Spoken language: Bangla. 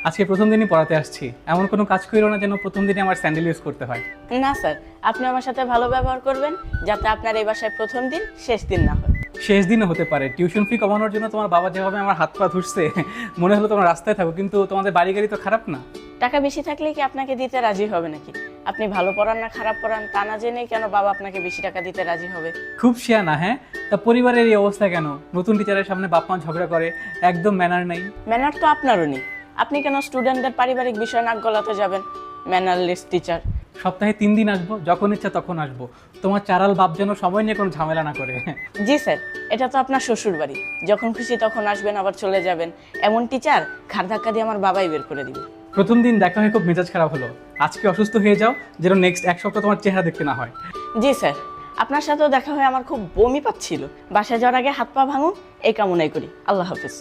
আজকে প্রথম দিনই পড়াতে আসছি, এমন কোনো কাজ করিও না যেন প্রথম দিনে আমার স্যান্ডেল ইউজ করতে হয়। না স্যার, আপনি আমার সাথে ভালো ব্যবহার করবেন যাতে আপনার এই বাসায় প্রথম দিন শেষ দিন না হয়। শেষ দিনও হতে পারে। টিউশন ফি কমানোর জন্য তোমার বাবা যেভাবে আমার হাত পা ধুচ্ছে, মনে হলো তোমার রাস্তায় থাকো, কিন্তু তোমাদের বাড়ি গাড়ি তো খারাপ না। টাকা বেশি থাকলে কি আপনাকে দিতে রাজি হবে নাকি? আপনি ভালো পড়ান না খারাপ পড়ান তা না জেনে কেন বাবা আপনাকে বেশি টাকা দিতে রাজি হবে? খুব শিয়ানা, হ্যাঁ? তা পরিবারের এই অবস্থা কেন? নতুন টিচারের সামনে বাপ মা ঝগড়া করে, একদম ম্যানার নাই। ম্যানার তো আপনারও নেই। আপনি কেন স্টুডেন্টদের পারিবারিক বিষয় নাক গলাতে যাবেন? Mannerless teacher. সপ্তাহে 3 দিন আসবো, যখন ইচ্ছা তখন আসবো। তোমার চারাল বাপ যেন সময় নিয়ে কোনো ঝামেলা না করে। জি স্যার, এটা তো আপনার শ্বশুর বাড়ি, যখন খুশি তখন আসবেন আবার চলে যাবেন। এমন টিচার ঘাড় ধাক্কা দিয়ে আমার বাবাই বের করে দিবে। প্রথম দিন দেখা হয়ে খুব মেজাজ খারাপ হলো। আজকে অসুস্থ হয়ে যাও, যেন নেক্সট এক সপ্তাহ তোমার চেহারা দেখতে না হয়। জি স্যার, আপনার সাথেও দেখা হয়ে আমার খুব বমি পাচ্ছিল। বাসায় যাওয়ার আগে হাত পা ভাঙুন এই কামনাই করি। আল্লাহ হাফিজ।